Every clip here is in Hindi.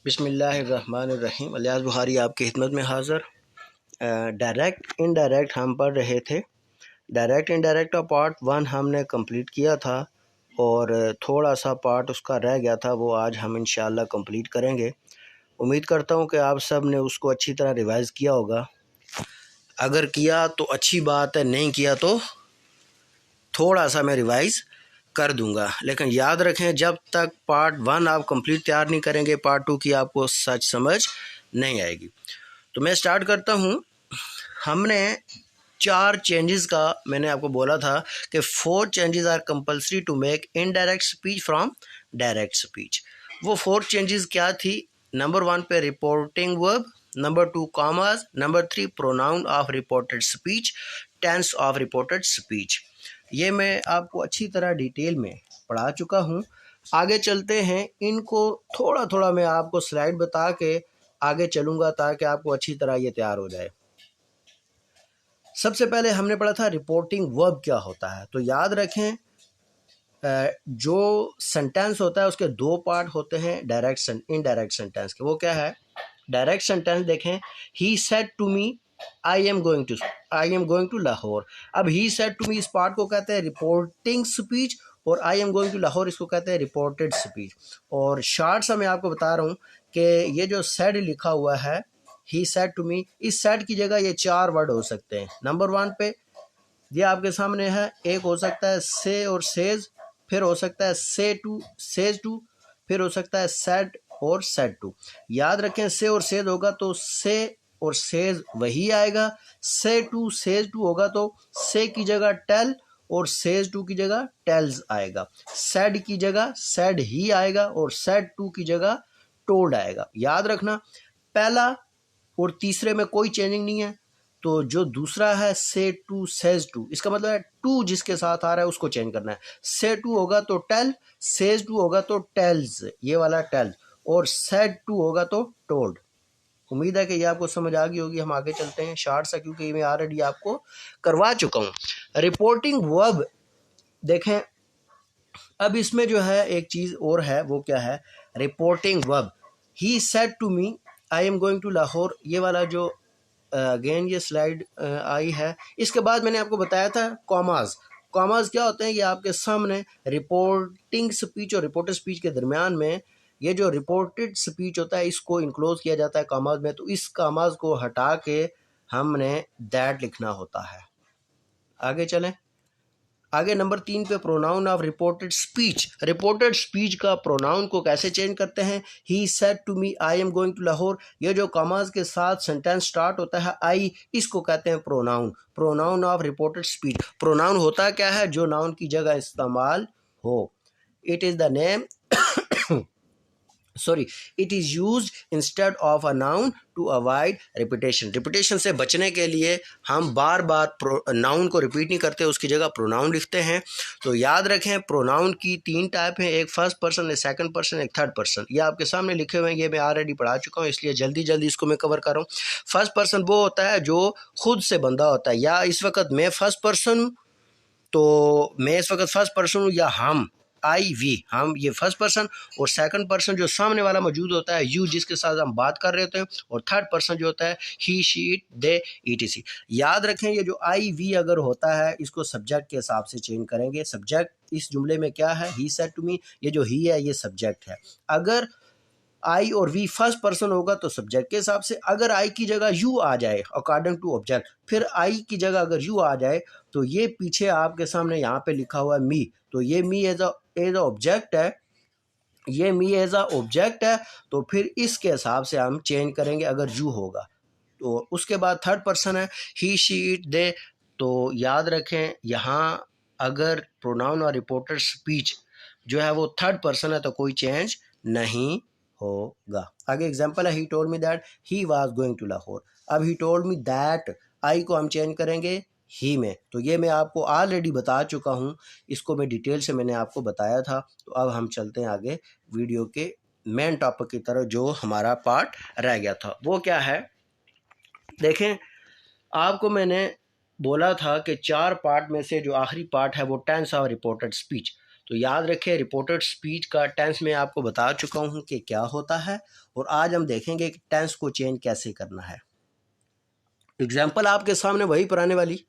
बिस्मिल्लाहिर्रहमानिर्रहीम। अलियास बुखारी आपकी खिदमत में हाज़िर। डायरेक्ट इनडायरेक्ट हम पढ़ रहे थे। डायरेक्ट इनडायरेक्ट का पार्ट 1 हमने कंप्लीट किया था और थोड़ा सा पार्ट उसका रह गया था, वो आज हम इंशाअल्लाह कंप्लीट करेंगे। उम्मीद करता हूँ कि आप सब ने उसको अच्छी तरह रिवाइज़ किया होगा। अगर किया तो अच्छी बात है, नहीं किया तो थोड़ा सा मैं रिवाइज़ कर दूंगा। लेकिन याद रखें, जब तक पार्ट 1 आप कंप्लीट तैयार नहीं करेंगे, पार्ट 2 की आपको सच समझ नहीं आएगी। तो मैं स्टार्ट करता हूं। हमने 4 चेंजेस का मैंने आपको बोला था कि 4 changes are compulsory to make indirect speech from direct speech. वो 4 चेंजेस क्या थी? नंबर 1 पे reporting verb, number 2 commas, number 3 pronoun of reported speech, tense of reported speech. ये मैं आपको अच्छी तरह डिटेल में पढ़ा चुका हूँ। आगे चलते हैं, इनको थोड़ा थोड़ा मैं आपको स्लाइड बता के आगे चलूँगा ताकि आपको अच्छी तरह ये तैयार हो जाए। सबसे पहले हमने पढ़ा था रिपोर्टिंग वर्ब क्या होता है। तो याद रखें, जो सेंटेंस होता है उसके 2 पार्ट होते हैं डायरेक्ट इनडायरेक्ट सेंटेंस के। वो क्या है? डायरेक्ट सेंटेंस देखें, he said to me I am going to Lahore. अब ही सेड टू मी इस पार्ट को कहते हैं रिपोर्टिंग स्पीच और I am going to Lahore इसको कहते हैं रिपोर्टेड स्पीच। और शार्ट सा मैं आपको बता रहा हूँ कि ये जो सेड लिखा हुआ है, ही सेड टू मी, इस सेड की जगह ये 4 वर्ड हो सकते हैं। नंबर 1 पे ये आपके सामने है, एक हो सकता है से और सेज, फिर हो सकता है से टू, सेज टू, फिर हो सकता है सेड और सेड टू। याद रखें, से और सेज होगा तो से और सेज वही आएगा। से टू सेज टू होगा तो से की जगह टेल और सेज टू की जगह टेल्स आएगा। सेड की जगह सेड ही आएगा और सेड टू की जगह टोल्ड आएगा। याद रखना, पहला और तीसरे में कोई चेंजिंग नहीं है। तो जो दूसरा है से टू सेज टू, इसका मतलब है टू जिसके साथ आ रहा है उसको चेंज करना है। से टू होगा तो टेल, सेज टू होगा तो टेल्स, ये वाला टेल, और सेड टू होगा तो टोल्ड। उम्मीद है कि ये आपको समझ आ गई होगी। हम आगे चलते हैं शार्ट सा, क्योंकि मैं ऑलरेडी आपको करवा चुका हूँ। रिपोर्टिंग वर्ब देखें, अब इसमें जो है एक चीज़ और है, वो क्या है? Reporting verb. He said to me I am going to Lahore, ये वाला जो अगेन ये स्लाइड आई है। इसके बाद मैंने आपको बताया था कॉमास। कॉमास क्या होते हैं? ये आपके सामने रिपोर्टिंग स्पीच और रिपोर्टेड स्पीच के दरमियान में ये जो रिपोर्टेड स्पीच होता है इसको इनक्लोज किया जाता है कॉमास में। तो इस कॉमास को हटा के हमने दैट लिखना होता है। आगे चलें। आगे नंबर 3 पे pronoun of reported speech. Reported speech का प्रोनाउन को कैसे चेंज करते हैं? He said to me I am going to Lahore, ये जो कॉमास के साथ सेंटेंस स्टार्ट होता है आई, इसको कहते हैं pronoun. Pronoun of reported speech. Pronoun होता क्या है? जो नाउन की जगह इस्तेमाल हो। It is the name it is use instead of a noun to avoid repetition. Repetition से बचने के लिए हम बार बार नाउन को रिपीट नहीं करते, उसकी जगह प्रोनाउन लिखते हैं। तो याद रखें, प्रोनाउन की 3 टाइप हैं, एक फर्स्ट पर्सन, एक सेकंड पर्सन, एक थर्ड पर्सन। ये आपके सामने लिखे हुए हैं, ये मैं ऑलरेडी पढ़ा चुका हूँ, इसलिए जल्दी जल्दी इसको मैं कवर कर रहा हूँ। फर्स्ट पर्सन वो होता है जो खुद से बंदा होता है, या इस वक्त मैं फर्स्ट पर्सन हूँ तो मैं इस वक्त फर्स्ट पर्सन हूँ, या हम आई वी, हम, ये फर्स्ट पर्सन। और सेकंड पर्सन जो सामने वाला मौजूद होता है, यू जिसके साथ हम बात कर रहे होते हैं। और थर्ड पर्सन जो होता है ही शी इट दे ईटीसी। याद रखें, ये जो आई वी अगर होता है इसको सब्जेक्ट के हिसाब से चेंज करेंगे। सब्जेक्ट इस जुमले में क्या है? ही सेड टू मी, ये जो ही है ये सब्जेक्ट है। अगर आई और वी फर्स्ट पर्सन होगा तो सब्जेक्ट के हिसाब से। अगर आई की जगह यू आ जाए अकॉर्डिंग टू ऑब्जेक्ट, फिर आई की जगह अगर यू आ जाए तो ये पीछे आपके सामने यहाँ पे लिखा हुआ है मी, तो ये मी एज अ ऑब्जेक्ट है, ये मी एज अ ऑब्जेक्ट है। तो फिर इसके हिसाब से हम चेंज करेंगे अगर यू होगा। तो उसके बाद थर्ड पर्सन है ही शी इट दे। तो याद रखें, यहाँ अगर प्रोनाउन और रिपोर्टेड स्पीच जो है वो थर्ड पर्सन है तो कोई चेंज नहीं होगा। आगे एग्जांपल है, he told me that he was going to Lahore. अब ही टोल्ड मी दैट, आई को हम चेंज करेंगे ही में। तो ये मैं आपको ऑलरेडी बता चुका हूँ, इसको मैं डिटेल से मैंने आपको बताया था। तो अब हम चलते हैं आगे वीडियो के मेन टॉपिक की तरफ, जो हमारा पार्ट रह गया था। वो क्या है? देखें, आपको मैंने बोला था कि 4 पार्ट में से जो आखिरी पार्ट है वो टेंस ऑफ रिपोर्टेड स्पीच। तो याद रखें, रिपोर्टेड स्पीच का टेंस मैं आपको बता चुका हूँ कि क्या होता है, और आज हम देखेंगे कि टेंस को चेंज कैसे करना है। एग्जाम्पल आपके सामने वही पुराने वाली,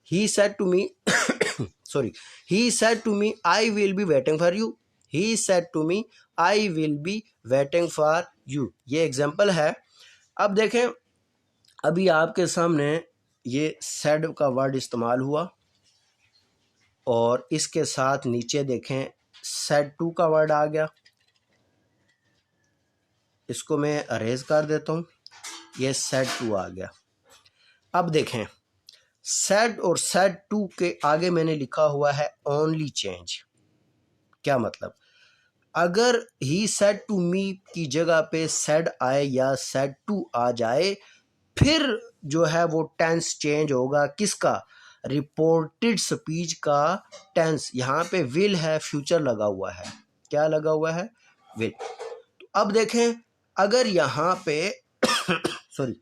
he said to me sorry, he said to me I will be waiting for you, he said to me I will be waiting for you, ये एग्जाम्पल है। अब देखें, अभी आपके सामने ये सेड का वर्ड इस्तेमाल हुआ, और इसके साथ नीचे देखें सेड टू का वर्ड आ गया, इसको मैं अरेज कर देता हूँ, ये सेड टू आ गया। अब देखें, सेड और सेड टू के आगे मैंने लिखा हुआ है ओनली चेंज। क्या मतलब, अगर ही सेड टू मी की जगह पे सेड आए या सेड टू आ जाए, फिर जो है वो टेंस चेंज होगा। किसका? रिपोर्टेड स्पीच का टेंस। यहाँ पे विल है, फ्यूचर लगा हुआ है। क्या लगा हुआ है? विल। तो अब देखें, अगर यहाँ पे सॉरी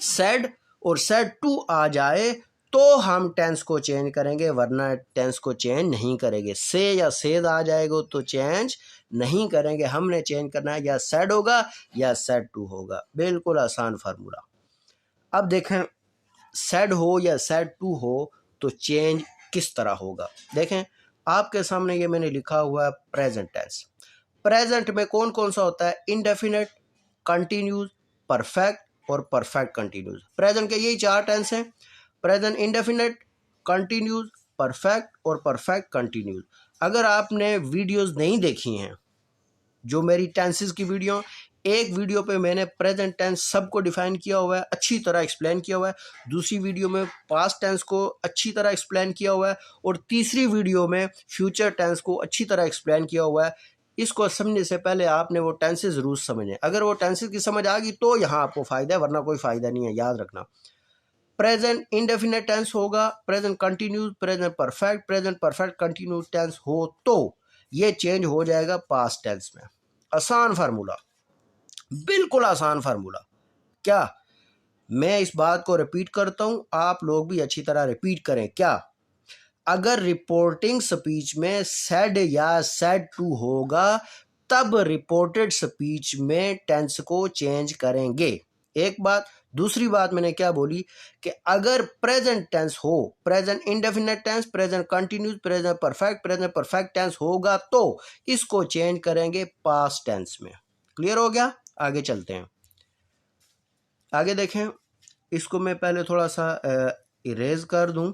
सेड और सेड टू आ जाए तो हम टेंस को चेंज करेंगे, वरना टेंस को चेंज नहीं करेंगे। से या सेद आ जाएगा तो चेंज नहीं करेंगे, हमने चेंज करना है या सेड होगा या सेड टू होगा। बिल्कुल आसान फार्मूला। अब देखें, सेड हो या सेड टू हो तो चेंज किस तरह होगा। देखें, आपके सामने ये मैंने लिखा हुआ है प्रेजेंट टेंस। प्रेजेंट में कौन कौन सा होता है? इंडेफिनेट, कंटिन्यूज, परफेक्ट और परफेक्ट कंटिन्यूज। प्रेजेंट के यही चार टेंस हैं, प्रेजेंट इंडेफिनेट, कंटिन्यूज, परफेक्ट और परफेक्ट कंटिन्यूज। अगर आपने वीडियोस नहीं देखी हैं, जो मेरी टेंसेस की वीडियो, एक वीडियो पे मैंने प्रेजेंट टेंस सबको डिफाइन किया हुआ है, अच्छी तरह एक्सप्लेन किया हुआ है। दूसरी वीडियो में पास्ट टेंस को अच्छी तरह एक्सप्लेन किया हुआ है, और तीसरी वीडियो में फ्यूचर टेंस को अच्छी तरह एक्सप्लेन किया हुआ है। इसको समझने से पहले आपने वो टेंसेस जरूर समझे। अगर वो टेंसेस की समझ आ गई तो यहाँ आपको फ़ायदा है, वरना कोई फ़ायदा नहीं है। याद रखना, प्रेजेंट इंडेफिनेट टेंस होगा, present continuous, present perfect, present perfect continuous tense हो तो ये चेंज हो जाएगा पास्ट टेंस में। आसान फार्मूला, बिल्कुल आसान फार्मूला। क्या? मैं इस बात को रिपीट करता हूं, आप लोग भी अच्छी तरह रिपीट करें। क्या? अगर रिपोर्टिंग स्पीच में सेड या सेड टू होगा, तब रिपोर्टेड स्पीच में टेंस को चेंज करेंगे। एक बात। दूसरी बात मैंने क्या बोली कि अगर प्रेजेंट टेंस हो, present indefinite tense, present continuous, present perfect tense होगा तो इसको चेंज करेंगे पास्ट टेंस में। क्लियर हो गया? आगे चलते हैं। आगे देखें, इसको मैं पहले थोड़ा सा इरेज कर दूं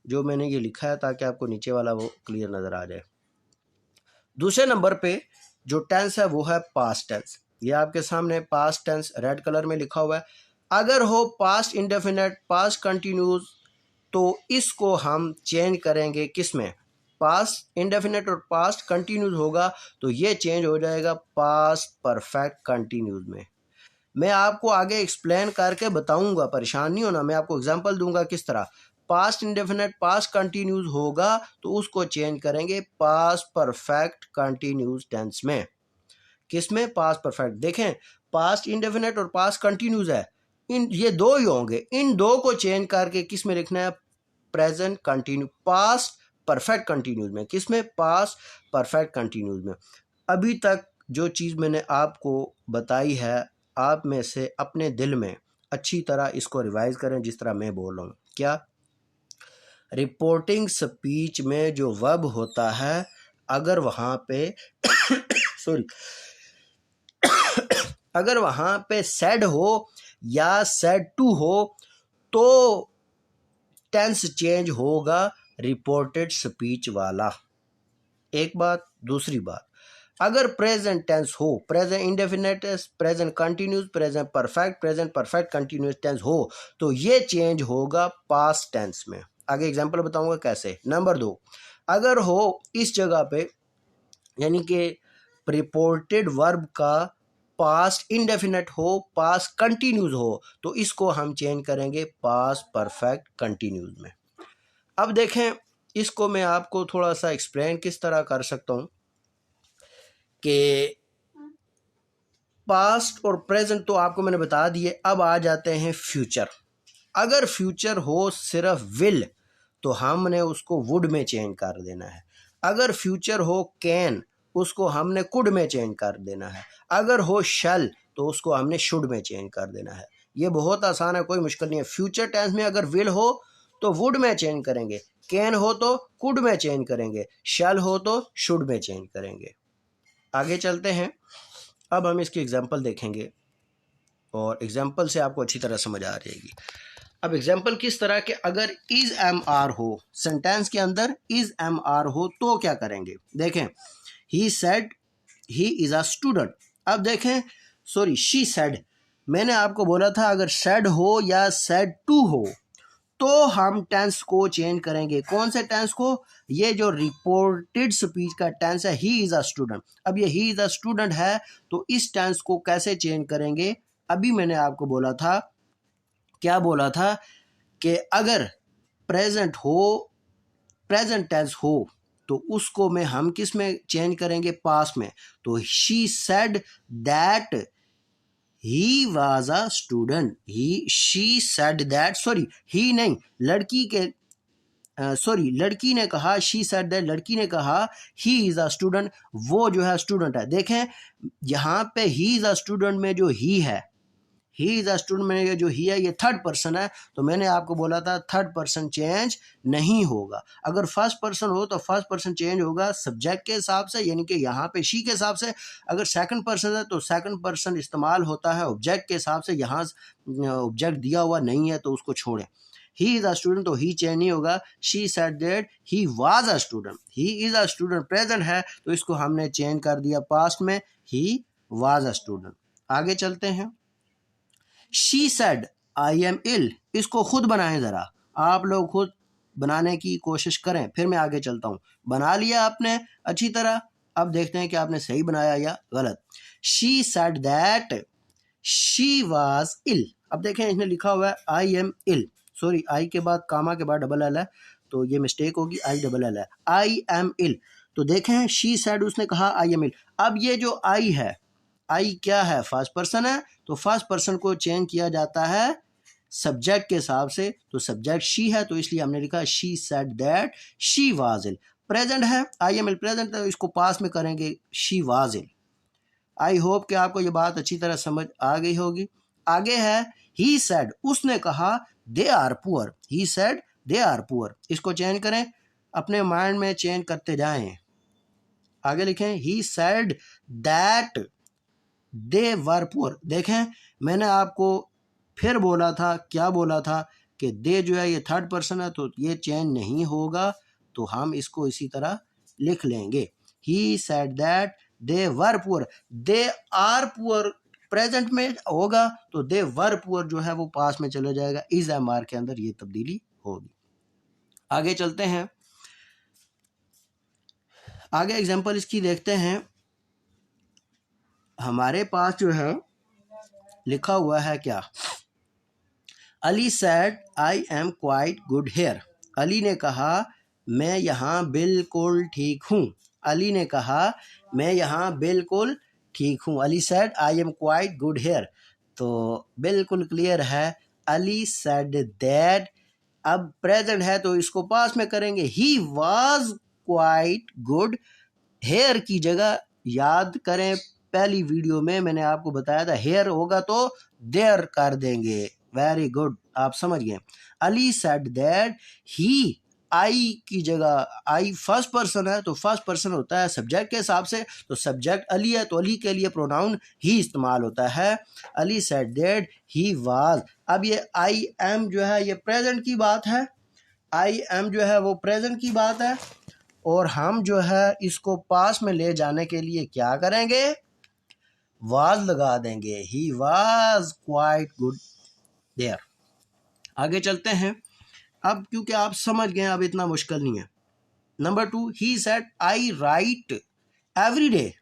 जो मैंने ये लिखा है, ताकि आपको नीचे वाला वो क्लियर नज़र आ जाए। दूसरे नंबर पे जो टेंस है वो है पास्ट टेंस। ये आपके सामने पास्ट टेंस रेड कलर में लिखा हुआ है। अगर हो पास्ट इंडेफिनेट, पास्ट कंटिन्यूस, तो इसको हम चेंज करेंगे किस में? पास्ट इंडेफिनेट और पास्ट कंटिन्यूस होगा तो ये चेंज हो जाएगा पास्ट परफेक्ट कंटिन्यूस में। मैं आपको आगे एक्सप्लेन करके बताऊंगा, परेशान नहीं होना। मैं आपको एग्जांपल दूंगा किस तरह। पास्ट इंडेफिनेट पास्ट कंटिन्यूस होगा तो उसको चेंज करेंगे पास्ट परफेक्ट कंटिन्यूस टेंस में। किस में? Past perfect. देखें, पास्ट इंडेफिनेट और पास्ट कंटिन्यूस है, इन ये दो ही होंगे। इन दो को चेंज करके किस में लिखना है? Present continue, past perfect continuous में। किस में? पास्ट परफेक्ट कंटिन्यूस में। अभी तक जो चीज़ मैंने आपको बताई है, आप में से अपने दिल में अच्छी तरह इसको रिवाइज करें जिस तरह मैं बोल रहा हूँ। क्या? रिपोर्टिंग स्पीच में जो वर्ब होता है, अगर वहाँ पे सॉरी अगर वहाँ पे सेड हो या सेड टू हो तो टेंस चेंज होगा रिपोर्टेड स्पीच वाला। एक बात। दूसरी बात, अगर प्रेजेंट टेंस हो, present indefinite, present continuous, present perfect continuous tense हो तो ये चेंज होगा पास्ट टेंस में। आगे एग्जांपल बताऊंगा कैसे। नंबर 2, अगर हो इस जगह पे, यानी कि रिपोर्टेड वर्ब का पास्ट इंडेफिनेट हो, पास्ट कंटिन्यूस हो, तो इसको हम चेंज करेंगे पास्ट परफेक्ट कंटिन्यूस में। अब देखें, इसको मैं आपको थोड़ा सा एक्सप्लेन किस तरह कर सकता हूँ कि पास्ट और प्रेजेंट तो आपको मैंने बता दिए। अब आ जाते हैं फ्यूचर। अगर फ्यूचर हो सिर्फ विल तो हमने उसको वुड में चेंज कर देना है। अगर फ्यूचर हो कैन, उसको हमने कुड में चेंज कर देना है। अगर हो शल, तो उसको हमने शुड में चेंज कर देना है। ये बहुत आसान है, कोई मुश्किल नहीं है। फ्यूचर टेंस में अगर विल हो तो वुड में चेंज करेंगे, कैन हो तो कुड में चेंज करेंगे, शल हो तो शुड में चेंज करेंगे। आगे चलते हैं, अब हम इसकी एग्जाम्पल देखेंगे और एग्जाम्पल से आपको अच्छी तरह समझ आ रहेगी। अब एग्जाम्पल किस तरह के, अगर इज एम आर हो, सेंटेंस के अंदर इज एम आर हो तो क्या करेंगे। देखें, he said he is a student. अब देखें, सॉरी शी सेड, मैंने आपको बोला था अगर सेड हो या सेड टू हो तो हम टेंस को चेंज करेंगे। कौन से टेंस को, ये जो रिपोर्टेड स्पीच का टेंस है, ही इज अ स्टूडेंट। अब ये ही इज अ स्टूडेंट है तो इस टेंस को कैसे चेंज करेंगे। अभी मैंने आपको बोला था, क्या बोला था, कि अगर प्रेजेंट हो, प्रेजेंट टेंस हो तो उसको में हम किस में चेंज करेंगे, पास में। तो she said that he was a student, he she said that, sorry he नहीं, लड़की के सॉरी लड़की ने कहा, शी सेड दैट, लड़की ने कहा ही इज अ स्टूडेंट, वो जो है स्टूडेंट है। देखें यहाँ पे ही इज अ स्टूडेंट में जो ही है, ही इज अ स्टूडेंट में ये जो ही है ये थर्ड पर्सन है, तो मैंने आपको बोला था थर्ड पर्सन चेंज नहीं होगा। अगर फर्स्ट पर्सन हो तो फर्स्ट पर्सन चेंज होगा सब्जेक्ट के हिसाब से, यानी कि यहाँ पे शी के हिसाब से। अगर सेकंड पर्सन है तो सेकंड पर्सन इस्तेमाल होता है ऑब्जेक्ट के हिसाब से। यहाँ ऑब्जेक्ट दिया हुआ नहीं है तो उसको छोड़ें। ही इज अ स्टूडेंट तो ही चेंज नहीं होगा। She said that he was a student, he is a student present है तो इसको हमने चेंज कर दिया पास्ट में, ही वाज अ स्टूडेंट। आगे चलते हैं, she said I am ill, इसको खुद बनाएं ज़रा, आप लोग खुद बनाने की कोशिश करें, फिर मैं आगे चलता हूँ। बना लिया आपने अच्छी तरह, अब देखते हैं कि आपने सही बनाया या गलत। She said that she was ill. अब देखें इसमें लिखा हुआ है I am ill, sorry I के बाद कामा के बाद डबल एल है तो ये मिस्टेक होगी, आई डबल एल है, आई एम इल। तो देखें शी सेड, उसने कहा आई एम इल। अब ये जो आई है, आई क्या है, फर्स्ट पर्सन है, तो फर्स्ट पर्सन को चेंज किया जाता है सब्जेक्ट के हिसाब से। तो सब्जेक्ट शी है तो इसलिए हमने लिखा she said that she was ill. Present है, आई एम इल प्रेजेंट, तो इसको पास में करेंगे she was ill. I hope कि आपको ये बात अच्छी तरह समझ आ गई होगी। आगे है ही सेड, उसने कहा they are poor, he said they are poor, इसको चेंज करें, अपने माइंड में चेंज करते जाएं। आगे लिखें he said that they were poor. देखें मैंने आपको फिर बोला था, क्या बोला था, कि दे जो है ये थर्ड पर्सन है तो ये चेंज नहीं होगा, तो हम इसको इसी तरह लिख लेंगे। He said that they were poor, they are poor present में होगा तो दे वर पुअर जो है वो पास में चले जाएगा, इज एम आर के अंदर ये तब्दीली होगी। आगे चलते हैं, आगे एग्जांपल इसकी देखते हैं। हमारे पास जो है लिखा हुआ है क्या, Ali said I am quite good here, Ali ने कहा मैं यहाँ बिल्कुल ठीक हूँ, अली ने कहा मैं यहाँ बिल्कुल ठीक हूँ। Ali said I am quite good here, तो बिल्कुल क्लियर है, अली सेड दैट। अब प्रेजेंट है तो इसको पास में करेंगे, he was quite good here की जगह याद करें पहली वीडियो में मैंने आपको बताया था हेयर होगा तो देयर कर देंगे। वेरी गुड, आप समझ गए। अली सेड दैट ही, आई की जगह, आई फर्स्ट पर्सन है तो फर्स्ट पर्सन होता है सब्जेक्ट के हिसाब से, तो सब्जेक्ट अली है तो अली के लिए प्रोनाउन ही इस्तेमाल होता है। Ali said that he was. अब ये आई एम जो है ये प्रेजेंट की बात है, आई एम जो है वो प्रेजेंट की बात है, और हम जो है इसको पास में ले जाने के लिए क्या करेंगे, वाज लगा देंगे, he was quite good there. आगे चलते हैं, अब क्योंकि आप समझ गए अब इतना मुश्किल नहीं है। Number 2, he said I right every day,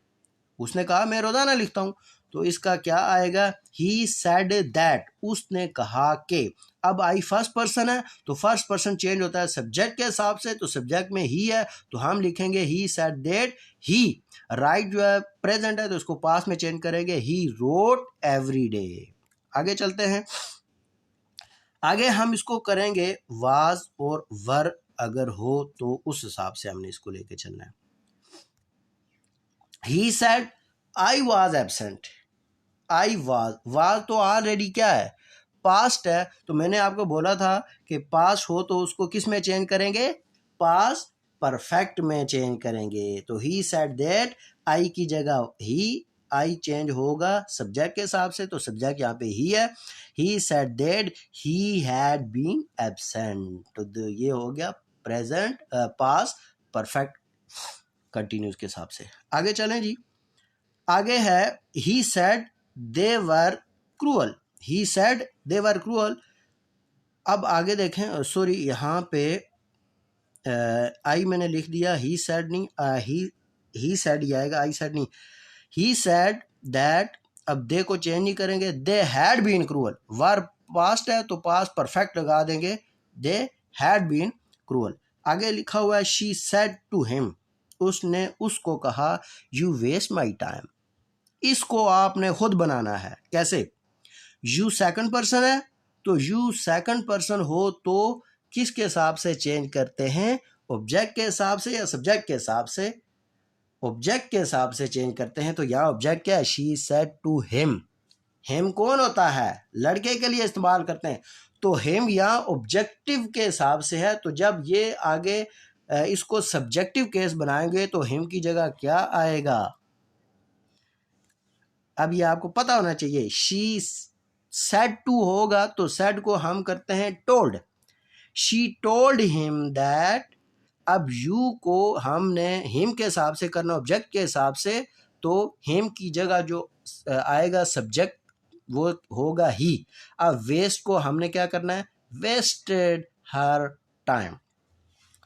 उसने कहा मैं रोजाना लिखता हूँ, तो इसका क्या आएगा, ही सेड दैट, उसने कहा कि। अब आई फर्स्ट पर्सन है तो फर्स्ट पर्सन चेंज होता है सब्जेक्ट के हिसाब से, तो सब्जेक्ट में ही है तो हम लिखेंगे ही सेड दैट ही। राइट जो है प्रेजेंट है तो उसको पास में चेंज करेंगे, ही रोट एवरी डे। आगे चलते हैं, आगे हम इसको करेंगे वाज और वर अगर हो तो उस हिसाब से हमने इसको लेके चलना है। He said I was absent. I was तो ऑलरेडी क्या है, पास्ट है। तो मैंने आपको बोला था कि पास्ट हो तो उसको किस में चेंज करेंगे, पास्ट परफेक्ट में चेंज करेंगे। तो ही सेड दैट, आई की जगह ही, आई चेंज होगा सब्जेक्ट के हिसाब से, तो सब्जेक्ट यहाँ पे ही है। He said that he had been absent, तो ये हो गया प्रेजेंट पास्ट परफेक्ट कंटिन्यूस के हिसाब से। आगे चलें जी, आगे है he said they were cruel. He said they were cruel. अब आगे देखें, सॉरी यहाँ पे आई मैंने लिख दिया, ही सेड नहीं, ही सेड ही आएगा, आई सेड नहीं। ही सेड दैट, अब दे को चेंज नहीं करेंगे, they had been cruel. Were past है तो पास्ट परफेक्ट लगा देंगे, दे हैड बीन क्रूअल। आगे लिखा हुआ है शी सेड टू हिम, उसने उसको कहा यू वेस्ट माई टाइम। इसको आपने खुद बनाना है। कैसे, यू सेकंड पर्सन है तो यू सेकंड पर्सन हो तो किसके हिसाब से चेंज करते हैं, ऑब्जेक्ट के हिसाब से या सब्जेक्ट के हिसाब से, ऑब्जेक्ट के हिसाब से चेंज करते हैं। तो यहाँ ऑब्जेक्ट क्या है, she said to him. Him कौन होता है, लड़के के लिए इस्तेमाल करते हैं, तो हिम यहाँ ऑब्जेक्टिव के हिसाब से है। तो जब ये आगे इसको सब्जेक्टिव केस बनाएंगे तो हिम की जगह क्या आएगा, अब ये आपको पता होना चाहिए। शी सेड टू होगा तो सेड को हम करते हैं told, she told him that. अब यू को हमने हिम के हिसाब से करना, ऑब्जेक्ट के हिसाब से, तो हिम की जगह जो आएगा सब्जेक्ट वो होगा ही। अब वेस्ट को हमने क्या करना है, वेस्टेड हर टाइम।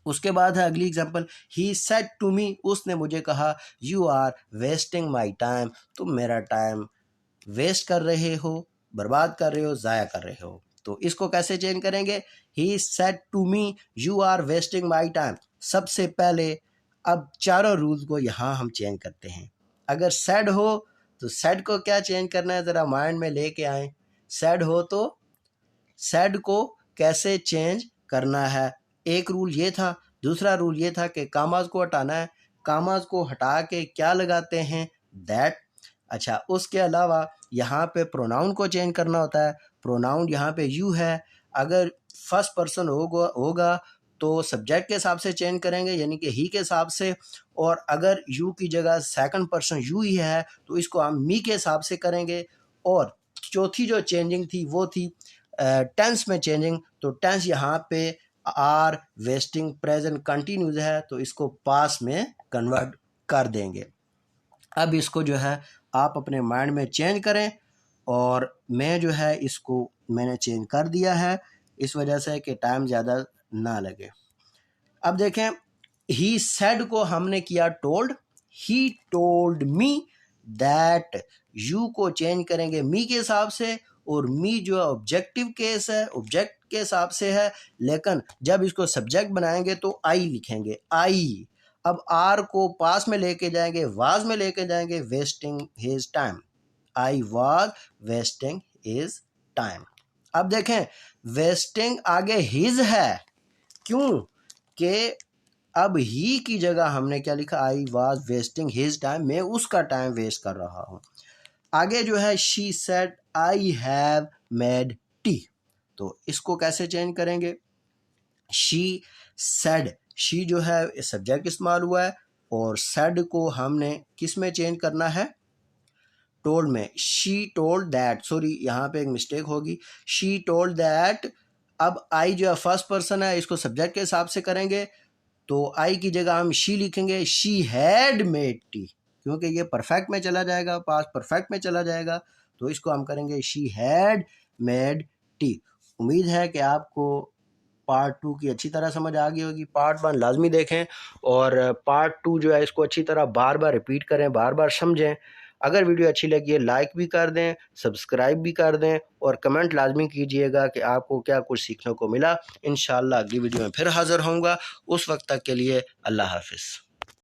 उसके बाद है अगली example, he said to me, उसने मुझे कहा you are wasting my time, तुम मेरा टाइम वेस्ट कर रहे हो, बर्बाद कर रहे हो, ज़ाया कर रहे हो। तो इसको कैसे चेंज करेंगे, he said to me you are wasting my time. सबसे पहले अब चारों रूल्स को यहाँ हम चेंज करते हैं। अगर सेड हो तो सेड को क्या चेंज करना है, ज़रा माइंड में लेके आए। सेड हो तो सेड को कैसे चेंज करना है, एक रूल ये था। दूसरा रूल ये था कि कामाज को हटाना है, कामाज को हटा के क्या लगाते हैं, दैट। अच्छा, उसके अलावा यहाँ पे प्रोनाउन को चेंज करना होता है। प्रोनाउन यहाँ पे यू है, अगर फर्स्ट पर्सन होगा तो सब्जेक्ट के हिसाब से चेंज करेंगे, यानी कि ही के हिसाब से। और अगर यू की जगह सेकंड पर्सन यू ही है तो इसको हम मी के हिसाब से करेंगे। और चौथी जो चेंजिंग थी वो थी टेंस में चेंजिंग। तो टेंस यहाँ पे आर वेस्टिंग प्रेजेंट कंटिन्यूस है तो इसको पास में कन्वर्ट कर देंगे। अब इसको जो है आप अपने माइंड में चेंज करें, और मैं जो है इसको मैंने चेंज कर दिया है इस वजह से कि टाइम ज़्यादा ना लगे। अब देखें, ही सेड को हमने किया told, he told me that. You को चेंज करेंगे मी के हिसाब से, और मी जो ऑब्जेक्टिव केस है ऑब्जेक्ट के हिसाब से है, लेकिन जब इसको सब्जेक्ट बनाएंगे तो आई लिखेंगे, आई। अब आर को पास में लेके जाएंगे, वाज में लेके जाएंगे, wasting his time, I was wasting his time. अब देखें, वेस्टिंग आगे हिज है, क्यों कि अब ही की जगह हमने क्या लिखा, I was wasting his time, मैं उसका टाइम वेस्ट कर रहा हूँ। आगे जो है she said I have made tea, तो इसको कैसे चेंज करेंगे, शी सेड, शी जो है सब्जेक्ट इस्तेमाल हुआ है, और सेड को हमने किस में चेंज करना है, टोल्ड में। शी टोल्ड दैट, सॉरी यहाँ पे एक मिस्टेक होगी, शी टोल्ड दैट। अब आई जो है फर्स्ट पर्सन है, इसको सब्जेक्ट के हिसाब से करेंगे, तो आई की जगह हम शी लिखेंगे, शी हैड मेड टी, क्योंकि ये परफेक्ट में चला जाएगा, पास्ट परफेक्ट में चला जाएगा, तो इसको हम करेंगे शी हैड मेड टी। उम्मीद है कि आपको पार्ट 2 की अच्छी तरह समझ आ गई होगी। पार्ट 1 लाजमी देखें, और पार्ट 2 जो है इसको अच्छी तरह बार बार रिपीट करें, बार बार समझें। अगर वीडियो अच्छी लगी है लाइक भी कर दें, सब्सक्राइब भी कर दें, और कमेंट लाजमी कीजिएगा कि आपको क्या कुछ सीखने को मिला। इंशाअल्लाह अगली वीडियो में फिर हाज़िर होऊंगा। उस वक्त तक के लिए अल्लाह हाफिज़।